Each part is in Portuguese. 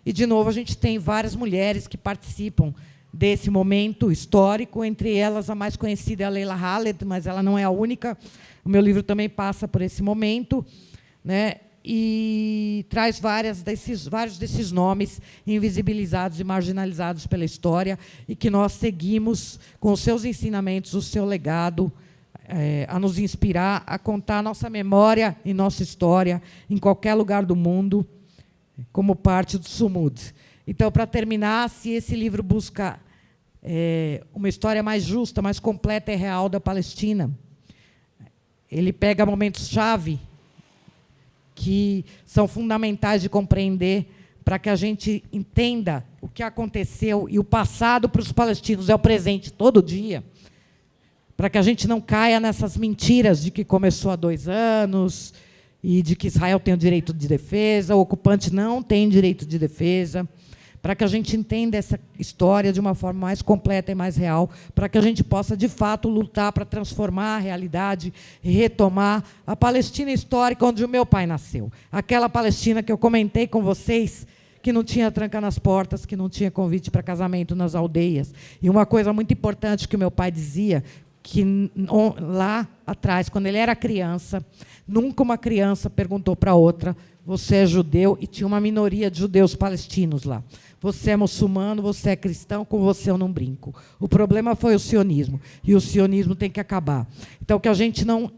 E, de novo, a gente tem várias mulheres que participam desse momento histórico, entre elas a mais conhecida é a Leila Khaled, mas ela não é a única. O meu livro também passa por esse momento, né? E traz vários desses nomes invisibilizados e marginalizados pela história e que nós seguimos com os seus ensinamentos, o seu legado, a nos inspirar, a contar nossa memória e nossa história em qualquer lugar do mundo, como parte do Sumud. Então, para terminar, se esse livro busca uma história mais justa, mais completa e real da Palestina, ele pega momentos-chave que são fundamentais de compreender para que a gente entenda o que aconteceu, e o passado para os palestinos é o presente todo dia, para que a gente não caia nessas mentiras de que começou há 2 anos e de que Israel tem o direito de defesa, o ocupante não tem direito de defesa, para que a gente entenda essa história de uma forma mais completa e mais real, para que a gente possa, de fato, lutar para transformar a realidade e retomar a Palestina histórica onde o meu pai nasceu. Aquela Palestina que eu comentei com vocês, que não tinha tranca nas portas, que não tinha convite para casamento nas aldeias. E uma coisa muito importante que o meu pai dizia, que lá atrás, quando ele era criança, nunca uma criança perguntou para outra: você é judeu? E tinha uma minoria de judeus palestinos lá. Você é muçulmano, você é cristão, com você eu não brinco. O problema foi o sionismo, e o sionismo tem que acabar. Então, que a gente não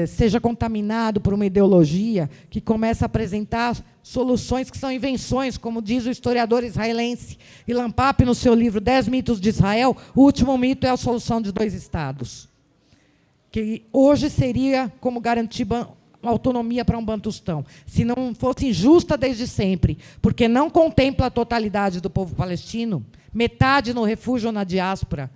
seja contaminado por uma ideologia que começa a apresentar soluções que são invenções, como diz o historiador israelense Ilan Pappé no seu livro 10 mitos de Israel. O último mito é a solução de 2 estados, que hoje seria como garantir autonomia para um Bantustão, se não fosse injusta desde sempre, porque não contempla a totalidade do povo palestino, metade no refúgio ou na diáspora,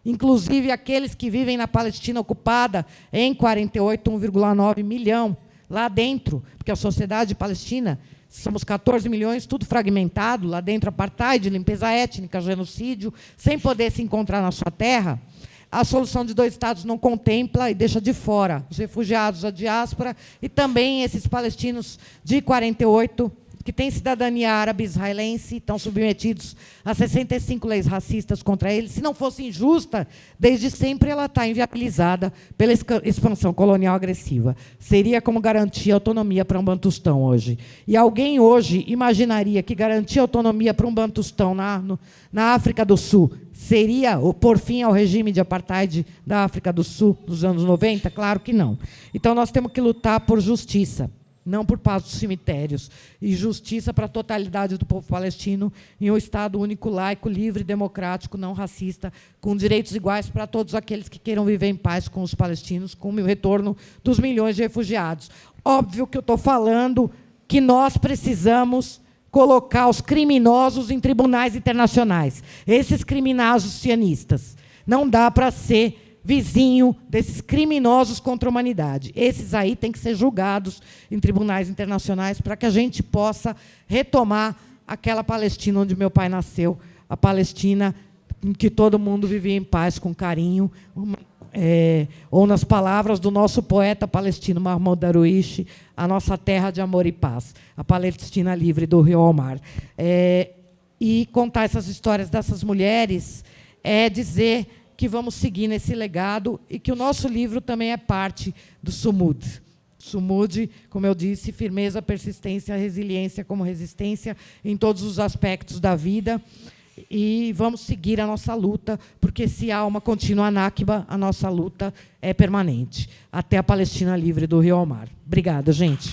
inclusive aqueles que vivem na Palestina ocupada em 48, 1,9 milhão, lá dentro, porque a sociedade palestina, somos 14 milhões, tudo fragmentado, lá dentro apartheid, limpeza étnica, genocídio, sem poder se encontrar na sua terra. A solução de 2 estados não contempla e deixa de fora os refugiados, a diáspora, e também esses palestinos de 48, que têm cidadania árabe israelense, estão submetidos a 65 leis racistas contra eles. Se não fosse injusta, desde sempre ela está inviabilizada pela expansão colonial agressiva. Seria como garantir autonomia para um Bantustão hoje. E alguém hoje imaginaria que garantir autonomia para um Bantustão na África do Sul seria pôr fim ao regime de apartheid da África do Sul dos anos 90? Claro que não. Então, nós temos que lutar por justiça, não por paz dos cemitérios, e justiça para a totalidade do povo palestino em um Estado único, laico, livre, democrático, não racista, com direitos iguais para todos aqueles que queiram viver em paz com os palestinos, com o retorno dos milhões de refugiados. Óbvio que eu estou falando que nós precisamos colocar os criminosos em tribunais internacionais. Esses criminosos sionistas. Não dá para ser vizinho desses criminosos contra a humanidade. Esses aí têm que ser julgados em tribunais internacionais para que a gente possa retomar aquela Palestina onde meu pai nasceu, a Palestina em que todo mundo vivia em paz, com carinho, ou nas palavras do nosso poeta palestino Mahmoud Darwish, a nossa terra de amor e paz, a Palestina livre do rio ao mar. E contar essas histórias dessas mulheres é dizer que vamos seguir nesse legado e que o nosso livro também é parte do Sumud. Sumud, como eu disse, firmeza, persistência, resiliência como resistência em todos os aspectos da vida. E vamos seguir a nossa luta, porque se há uma contínua Nakba, a nossa luta é permanente, até a Palestina livre do rio ao mar. Obrigada, gente.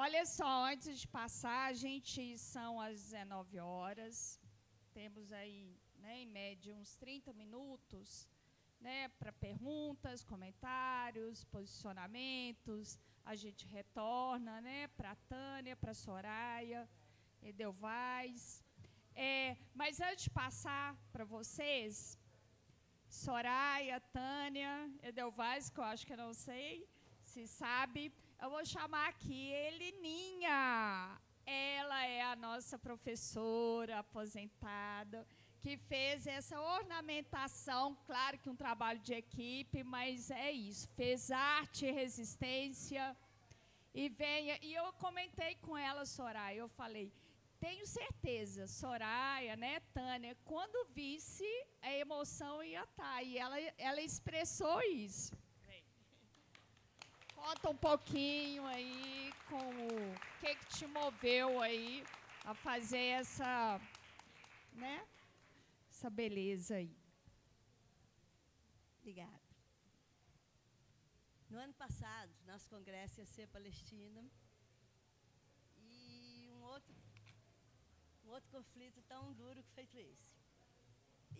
Olha só, antes de passar, são às 19 horas. Temos aí, né, em média, uns 30 minutos, né, para perguntas, comentários, posicionamentos. A gente retorna, né, para a Tânia, para a Soraya, Edelvaz. Mas antes de passar para vocês, Soraya, Tânia, Edelvaz, que eu acho que eu não sei se sabe, eu vou chamar aqui Elininha. Ela é a nossa professora aposentada, que fez essa ornamentação, claro que um trabalho de equipe, mas é isso, fez arte e resistência. E eu comentei com ela, Soraya, eu falei, tenho certeza, Soraya, né, Tânia, quando visse, a emoção ia estar. E ela expressou isso. Conta um pouquinho aí com o que te moveu aí a fazer essa, né, essa beleza aí. Obrigada. No ano passado, nosso congresso ia ser Palestina e um outro conflito tão duro que feito esse.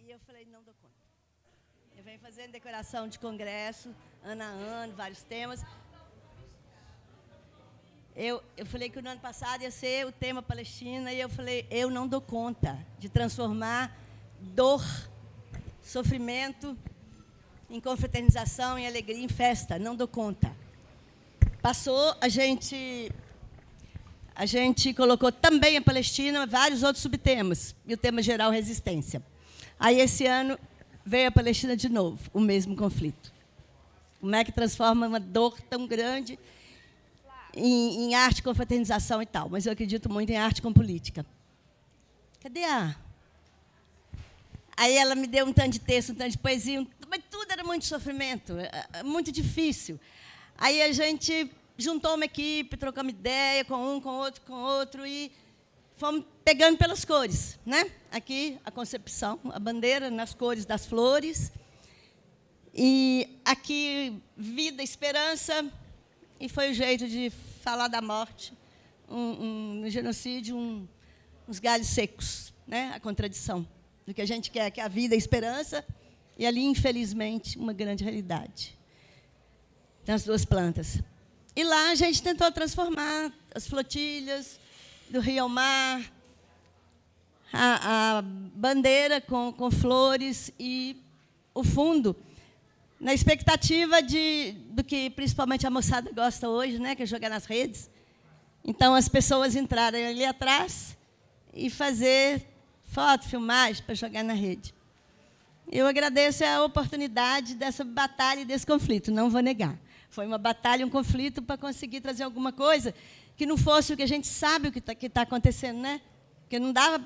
E eu falei, não dou conta. Eu venho fazendo decoração de congresso, ano a ano, vários temas. Eu falei que no ano passado ia ser o tema Palestina e eu falei, eu não dou conta de transformar dor, sofrimento em confraternização, em alegria, em festa. Não dou conta. Passou, a gente colocou também a Palestina, vários outros subtemas, e o tema geral, resistência. Aí, esse ano, veio a Palestina de novo, o mesmo conflito. Como é que transforma uma dor tão grande em arte, confraternização e tal. Mas eu acredito muito em arte com política. Cadê a... Aí ela me deu um tanto de texto, um tanto de poesia, mas tudo era muito sofrimento, muito difícil. Aí a gente juntou uma equipe, trocamos ideia com um, com outro, e fomos pegando pelas cores, né? Aqui, a concepção, a bandeira nas cores das flores. E aqui, vida, esperança, e foi o jeito de falar da morte, no genocídio, uns galhos secos, né? A contradição do que a gente quer, que é a vida, a esperança, e ali, infelizmente, uma grande realidade. Nas duas plantas. E lá a gente tentou transformar as flotilhas do rio ao mar, a bandeira com flores e o fundo, na expectativa do que principalmente a moçada gosta hoje, né, que é jogar nas redes. Então, as pessoas entrarem ali atrás e fazer foto, filmagem para jogar na rede. Eu agradeço a oportunidade dessa batalha e desse conflito, não vou negar. Foi uma batalha, um conflito para conseguir trazer alguma coisa que não fosse o que a gente sabe o que está acontecendo, né? Porque não dava...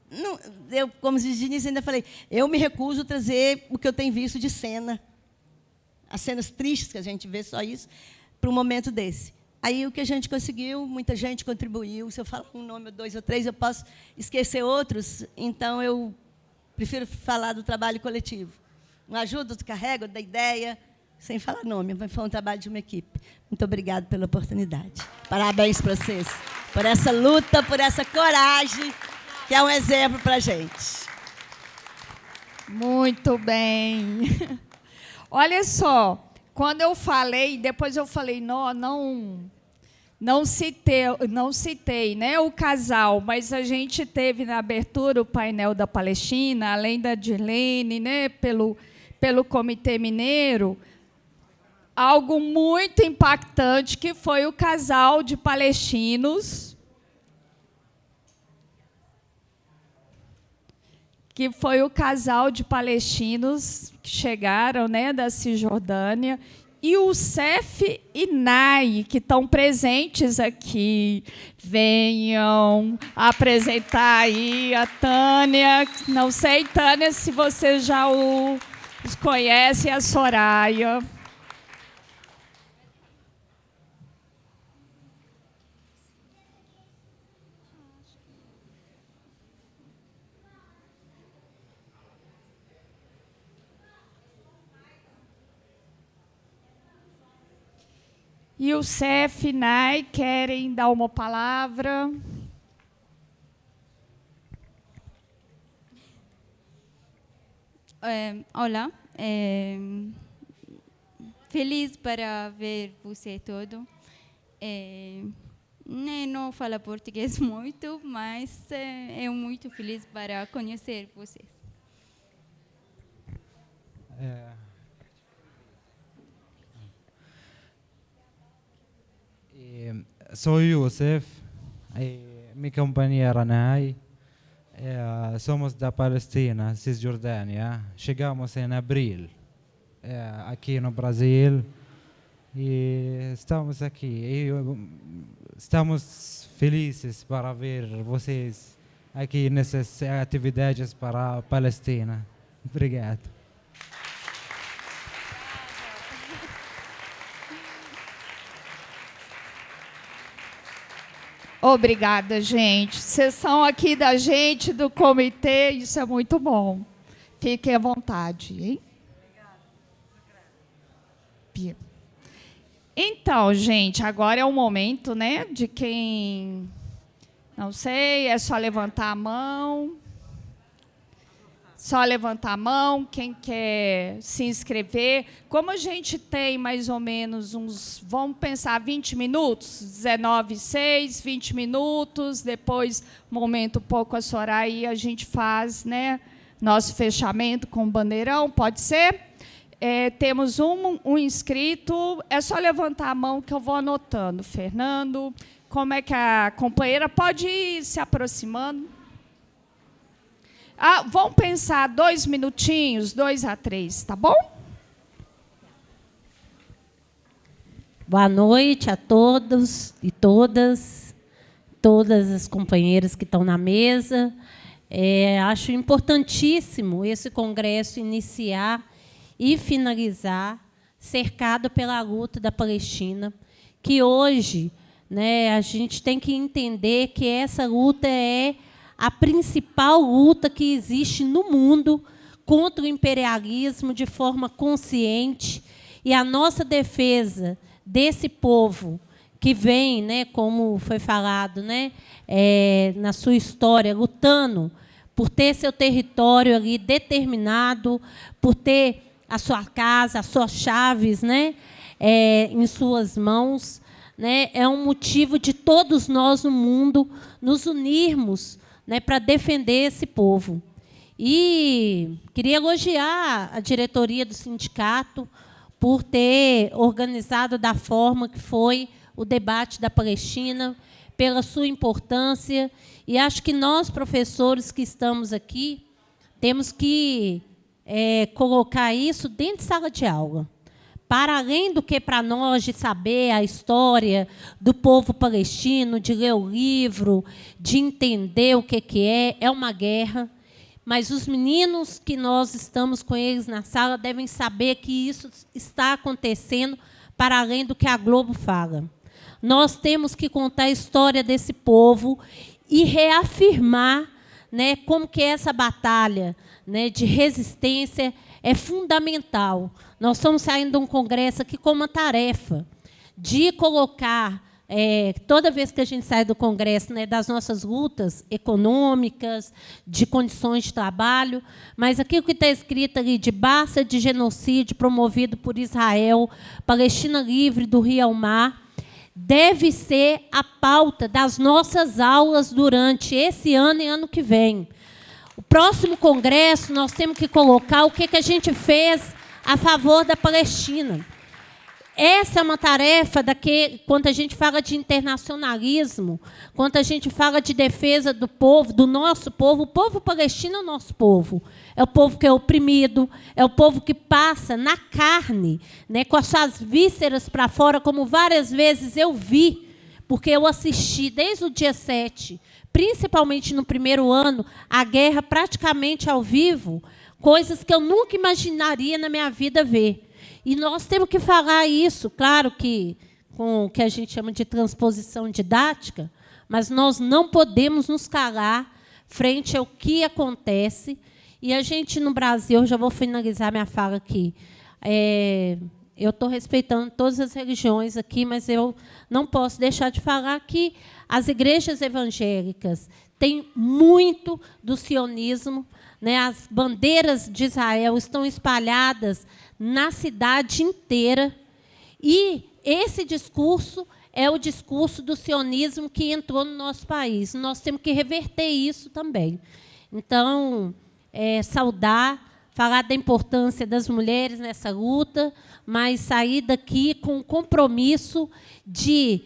Não, eu, como diz Denise, ainda falei, eu me recuso a trazer o que eu tenho visto de cena, as cenas tristes que a gente vê, só isso, para um momento desse. Aí, o que a gente conseguiu, muita gente contribuiu. Se eu falar um nome, ou dois ou três, eu posso esquecer outros. Então, eu prefiro falar do trabalho coletivo. Uma ajuda do carrego, da ideia, sem falar nome, mas foi um trabalho de uma equipe. Muito obrigada pela oportunidade. Parabéns para vocês, por essa luta, por essa coragem, que é um exemplo para a gente. Muito bem. Olha só, quando eu falei, depois eu falei, não citei, né, o casal, mas a gente teve na abertura o painel da Palestina, além da Dirlene, né, pelo Comitê Mineiro, algo muito impactante, que foi o casal de palestinos, que chegaram, né, da Cisjordânia, e o Cef e Nai, que estão presentes aqui. Venham apresentar aí a Tânia. Não sei, Tânia, se você já os conhece, a Soraya. Youssef, Nai, querem dar uma palavra? Olá, feliz para ver você todo. Não falo português muito, mas eu muito feliz para conhecer vocês. Sou Youssef, minha companheira Nai. Somos da Palestina, Cisjordânia. Chegamos em abril, aqui no Brasil, e estamos aqui. Estamos felizes para ver vocês aqui nessas atividades para a Palestina. Obrigado. Obrigada, gente. Vocês são aqui da gente, do comitê, isso é muito bom. Fiquem à vontade, hein? Então, gente, agora é o momento, né, de quem... Não sei, é só levantar a mão. Só levantar a mão, quem quer se inscrever. Como a gente tem mais ou menos uns, vamos pensar, 20 minutos, 19h06, 20 minutos, depois, momento pouco a Soraya, a gente faz, né, nosso fechamento com o bandeirão, pode ser? Temos um inscrito, é só levantar a mão que eu vou anotando. Fernando, como é que a companheira pode ir se aproximando? Vamos pensar 2 minutinhos, 2 a 3, tá bom? Boa noite a todos e todas as companheiras que estão na mesa. Acho importantíssimo esse congresso iniciar e finalizar cercado pela luta da Palestina, que hoje, né, a gente tem que entender que essa luta é a principal luta que existe no mundo contra o imperialismo de forma consciente, e a nossa defesa desse povo que vem, né, como foi falado, né, na sua história, lutando por ter seu território ali determinado, por ter a sua casa, as suas chaves, né, em suas mãos, né, é um motivo de todos nós no mundo nos unirmos, né, para defender esse povo. E queria elogiar a diretoria do sindicato por ter organizado da forma que foi o debate da Palestina, pela sua importância. E acho que nós, professores que estamos aqui, temos que colocar isso dentro de sala de aula. Para além do que para nós de saber a história do povo palestino, de ler o livro, de entender o que é uma guerra, mas os meninos que nós estamos com eles na sala devem saber que isso está acontecendo para além do que a Globo fala. Nós temos que contar a história desse povo e reafirmar, né, como que essa batalha, né, de resistência é fundamental. Nós estamos saindo de um congresso aqui com uma tarefa de colocar, toda vez que a gente sai do congresso, né, das nossas lutas econômicas, de condições de trabalho, mas aquilo que está escrito ali de basta de genocídio promovido por Israel, Palestina livre do rio ao mar, deve ser a pauta das nossas aulas durante esse ano e ano que vem. O próximo congresso, nós temos que colocar o que a gente fez a favor da Palestina. Essa é uma tarefa quando a gente fala de internacionalismo, quando a gente fala de defesa do povo, do nosso povo. O povo palestino é o nosso povo. É o povo que é oprimido, é o povo que passa na carne, né, com as suas vísceras para fora, como várias vezes eu vi, porque eu assisti desde o dia 7, principalmente no primeiro ano, a guerra praticamente ao vivo, coisas que eu nunca imaginaria na minha vida ver. E nós temos que falar isso, claro que com o que a gente chama de transposição didática, mas nós não podemos nos calar frente ao que acontece. E a gente, no Brasil, já vou finalizar minha fala aqui, eu estou respeitando todas as religiões aqui, mas eu não posso deixar de falar que as igrejas evangélicas têm muito do sionismo, né? As bandeiras de Israel estão espalhadas na cidade inteira, e esse discurso é o discurso do sionismo que entrou no nosso país. Nós temos que reverter isso também. Então, saudar, falar da importância das mulheres nessa luta, mas sair daqui com o compromisso de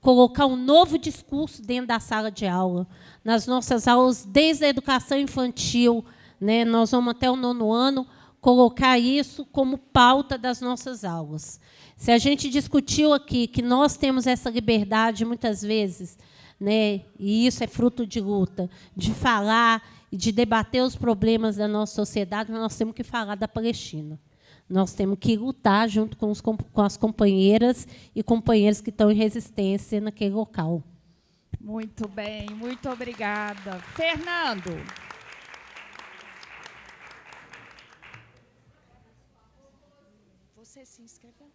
colocar um novo discurso dentro da sala de aula. Nas nossas aulas, desde a educação infantil, né, nós vamos até o 9º ano, colocar isso como pauta das nossas aulas. Se a gente discutiu aqui que nós temos essa liberdade, muitas vezes, né, e isso é fruto de luta, de falar e de debater os problemas da nossa sociedade, nós temos que falar da Palestina. Nós temos que lutar junto com as companheiras e companheiros que estão em resistência naquele local. Muito bem, muito obrigada. Fernando. Você se inscreveu?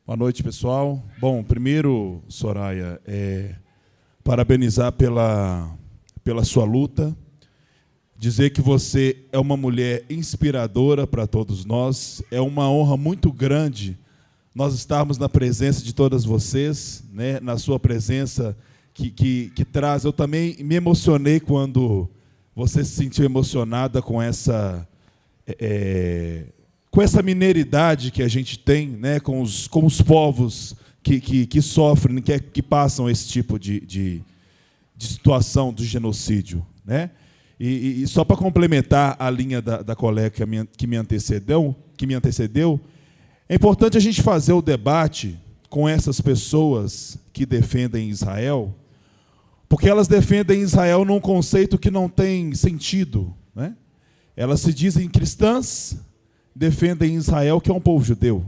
Boa noite, pessoal. Bom, primeiro, Soraya, parabenizar pela sua luta, dizer que você é uma mulher inspiradora para todos nós. É uma honra muito grande nós estarmos na presença de todas vocês, né, na sua presença que traz. Eu também me emocionei quando você se sentiu emocionada com essa mineiridade que a gente tem, né, com os povos que sofrem, que passam esse tipo de situação do genocídio, né? E só para complementar a linha da colega que me antecedeu, é importante a gente fazer o debate com essas pessoas que defendem Israel, porque elas defendem Israel num conceito que não tem sentido, né? Elas se dizem cristãs, defendem Israel, que é um povo judeu,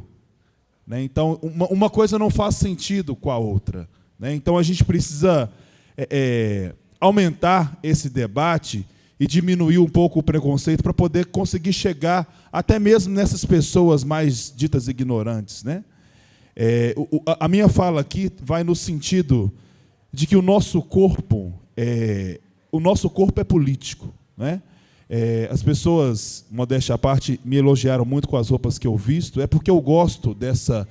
né? Então, uma coisa não faz sentido com a outra, né? Então, a gente precisa aumentar esse debate e diminuir um pouco o preconceito para poder conseguir chegar até mesmo nessas pessoas mais ditas ignorantes, né? A minha fala aqui vai no sentido de que o nosso corpo é político, né? As pessoas, modéstia à parte, me elogiaram muito com as roupas que eu visto. É porque eu gosto dessa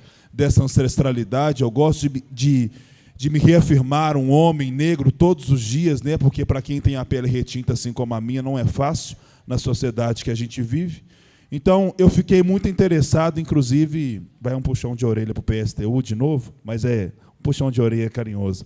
ancestralidade, eu gosto de me reafirmar um homem negro todos os dias, né? Porque para quem tem a pele retinta, assim como a minha, não é fácil na sociedade que a gente vive. Então, eu fiquei muito interessado, inclusive, vai um puxão de orelha para o PSTU de novo, mas é um puxão de orelha carinhoso.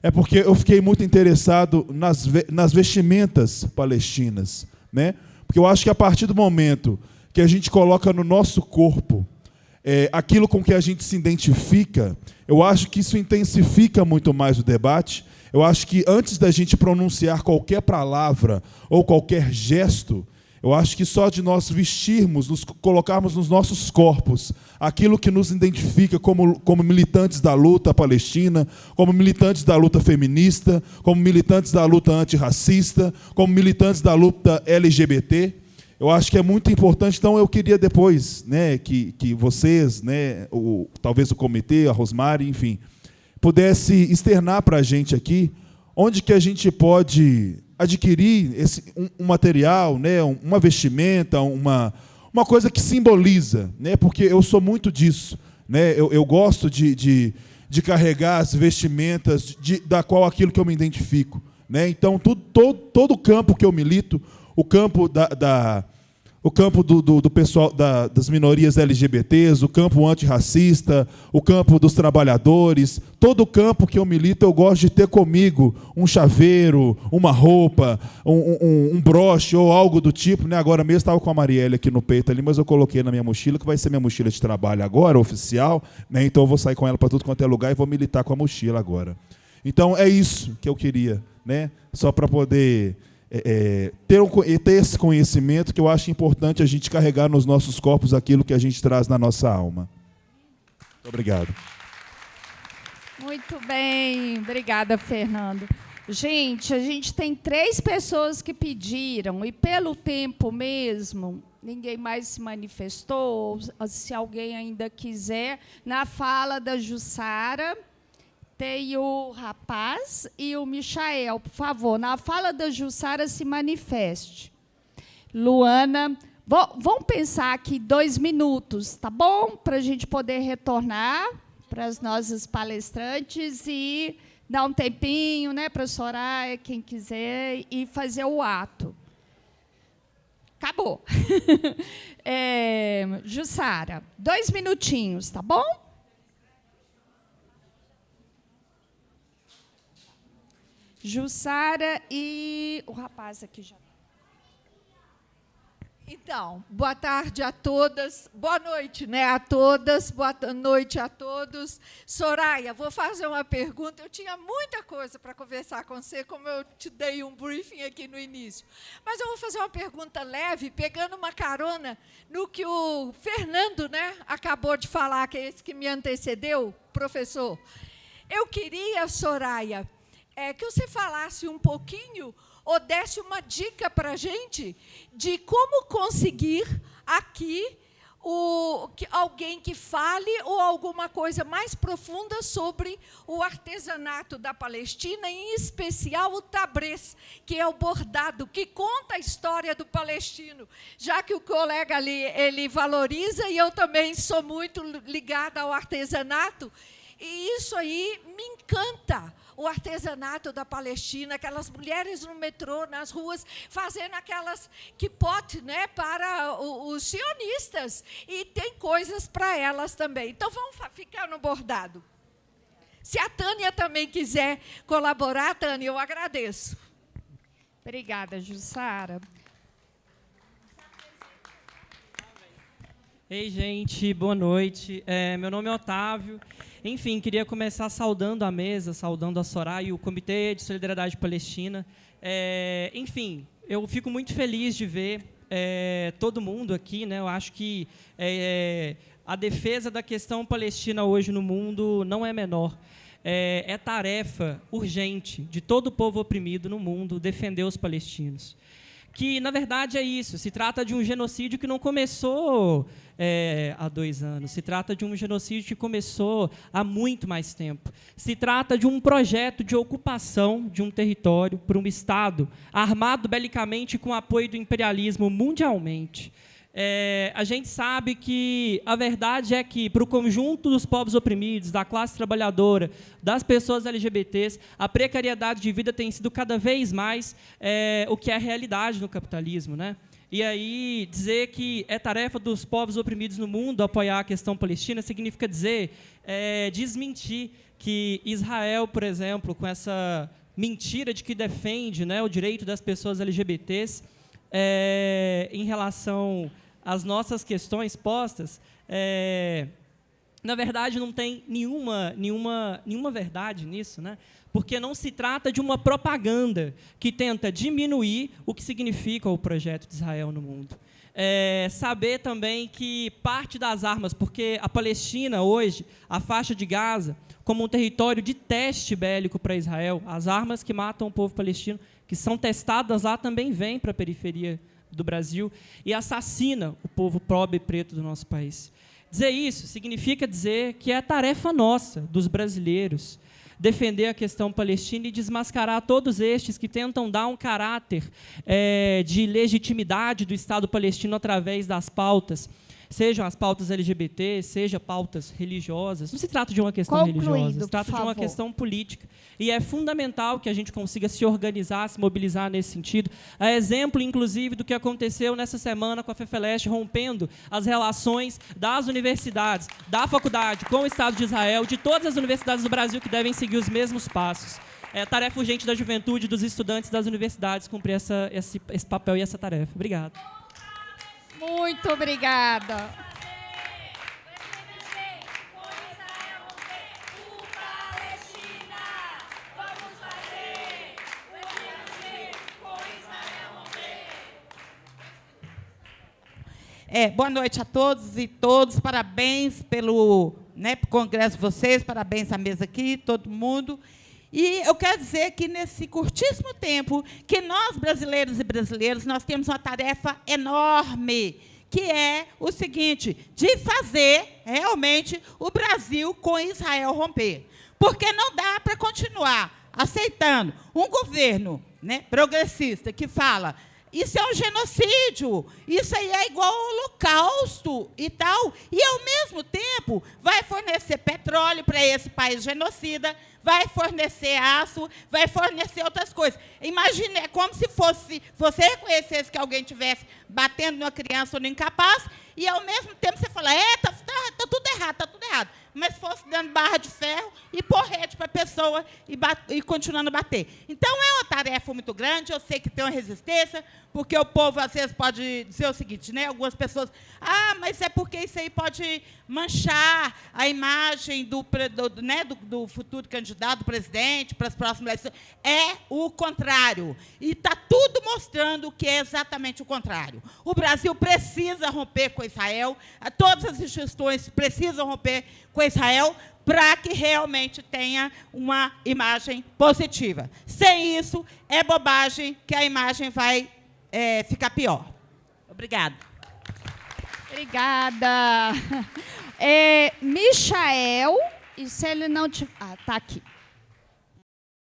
É porque eu fiquei muito interessado nas vestimentas palestinas, né? Porque eu acho que a partir do momento que a gente coloca no nosso corpo aquilo com que a gente se identifica, eu acho que isso intensifica muito mais o debate. Eu acho que antes da gente pronunciar qualquer palavra ou qualquer gesto, eu acho que só de nós vestirmos, nos colocarmos nos nossos corpos aquilo que nos identifica como militantes da luta palestina, como militantes da luta feminista, como militantes da luta antirracista, como militantes da luta LGBT, eu acho que é muito importante. Então, eu queria depois, né, que vocês, né, talvez o comitê, a Rosmari, enfim, pudesse externar para a gente aqui onde que a gente pode adquirir um material, né, uma vestimenta, uma coisa que simboliza, né, porque eu sou muito disso, né, eu gosto de carregar as vestimentas da qual aquilo que eu me identifico, né. Então, todo o campo que eu milito, o campo o campo do pessoal das minorias LGBTs, o campo antirracista, o campo dos trabalhadores, todo o campo que eu milito, eu gosto de ter comigo um chaveiro, uma roupa, um broche ou algo do tipo, né? Agora mesmo estava com a Marielle aqui no peito ali, mas eu coloquei na minha mochila, que vai ser minha mochila de trabalho agora, oficial, né? Então eu vou sair com ela para tudo quanto é lugar e vou militar com a mochila agora. Então é isso que eu queria, né? Só para poder ter esse conhecimento, que eu acho importante a gente carregar nos nossos corpos aquilo que a gente traz na nossa alma. Muito obrigado. Muito Muito bem, obrigada, Fernando. Gente, a gente tem 3 pessoas que pediram, e pelo tempo mesmo, ninguém mais se manifestou. Se alguém ainda quiser, na fala da Jussara, tem o rapaz e o Michael. Por favor, na fala da Jussara, se manifeste. Luana, vamos pensar aqui 2 minutos, tá bom? Para a gente poder retornar para as nossas palestrantes e dar um tempinho, né, para a Soraya, quem quiser, e fazer o ato. Acabou. Jussara, 2 minutinhos, tá bom? Jussara e o rapaz aqui já. Então, boa tarde a todas, boa noite, né, a todas, boa noite a todos. Soraya, vou fazer uma pergunta. Eu tinha muita coisa para conversar com você, como eu te dei um briefing aqui no início. Mas eu vou fazer uma pergunta leve, pegando uma carona no que o Fernando, né, acabou de falar, que é esse que me antecedeu, professor. Eu queria, Soraya, que você falasse um pouquinho ou desse uma dica para a gente de como conseguir aqui alguém que fale ou alguma coisa mais profunda sobre o artesanato da Palestina, em especial o tabrez, que é o bordado, que conta a história do palestino, já que o colega ali ele valoriza e eu também sou muito ligada ao artesanato, e isso aí me encanta. O artesanato da Palestina, aquelas mulheres no metrô, nas ruas, fazendo aquelas kippot, né, para os sionistas. E tem coisas para elas também. Então, vamos ficar no bordado. Se a Tânia também quiser colaborar, Tânia, eu agradeço. Obrigada, Jussara. Ei, gente, boa noite. Meu nome é Otávio. Enfim, queria começar saudando a mesa, saudando a Soraya e o Comitê de Solidariedade Palestina. Enfim, eu fico muito feliz de ver todo mundo aqui, né? Eu acho que a defesa da questão palestina hoje no mundo não é menor. É tarefa urgente de todo o povo oprimido no mundo defender os palestinos. Que, na verdade, é isso. Se trata de um genocídio que não começou há 2 anos. Se trata de um genocídio que começou há muito mais tempo. Se trata de um projeto de ocupação de um território por um Estado armado belicamente com apoio do imperialismo mundialmente. A gente sabe que a verdade é que, para o conjunto dos povos oprimidos, da classe trabalhadora, das pessoas LGBTs, a precariedade de vida tem sido cada vez mais o que é a realidade no capitalismo, né? E aí, dizer que é tarefa dos povos oprimidos no mundo apoiar a questão palestina significa desmentir que Israel, por exemplo, com essa mentira de que defende, né, o direito das pessoas LGBTs, em relação às nossas questões postas, na verdade, não tem nenhuma verdade nisso, né? Porque não se trata de uma propaganda que tenta diminuir o que significa o projeto de Israel no mundo. Saber também que parte das armas, porque a Palestina hoje, a faixa de Gaza, como um território de teste bélico para Israel, as armas que matam o povo palestino, que são testadas lá, também vêm para a periferia do Brasil e assassinam o povo pobre e preto do nosso país. Dizer isso significa dizer que é tarefa nossa, dos brasileiros, defender a questão palestina e desmascarar todos estes que tentam dar um caráter de legitimidade do Estado palestino através das pautas, sejam as pautas LGBT, seja pautas religiosas. Não se trata de uma questão religiosa, se trata de uma questão política. E é fundamental que a gente consiga se organizar, se mobilizar nesse sentido. É exemplo, inclusive, do que aconteceu nessa semana com a FEFELESH, rompendo as relações das universidades, da faculdade com o Estado de Israel, de todas as universidades do Brasil que devem seguir os mesmos passos. É tarefa urgente da juventude, dos estudantes das universidades, cumprir esse papel e essa tarefa. Obrigado. Muito obrigada. Boa noite a todos e todos. Parabéns pelo né, para o congresso de vocês, parabéns à mesa aqui, todo mundo. E eu quero dizer que, nesse curtíssimo tempo, que nós, brasileiros e brasileiras, nós temos uma tarefa enorme, que é o seguinte, de fazer, realmente, o Brasil com Israel romper. Porque não dá para continuar aceitando um governo, né, progressista que fala isso é um genocídio, isso aí é igual ao Holocausto e tal, e, ao mesmo tempo, vai fornecer petróleo para esse país genocida, vai fornecer aço, vai fornecer outras coisas. Imagine, é como se fosse, você reconhecesse que alguém estivesse batendo numa criança ou no incapaz, e, ao mesmo tempo, você fala, tá tudo errado, está tudo errado. Mas fosse dando barra de ferro e porrete para a pessoa e continuando a bater. Então, é uma tarefa muito grande, eu sei que tem uma resistência, porque o povo, às vezes, pode dizer o seguinte, né? Algumas pessoas, mas é porque isso aí pode manchar a imagem do futuro candidato, do presidente, para as próximas eleições. É o contrário. E está tudo mostrando que é exatamente o contrário. O Brasil precisa romper com Israel, todas as instituições precisam romper com Israel para que realmente tenha uma imagem positiva. Sem isso, é bobagem que a imagem vai ficar pior. Obrigada. Obrigada. Michael, e se ele não te... tá aqui.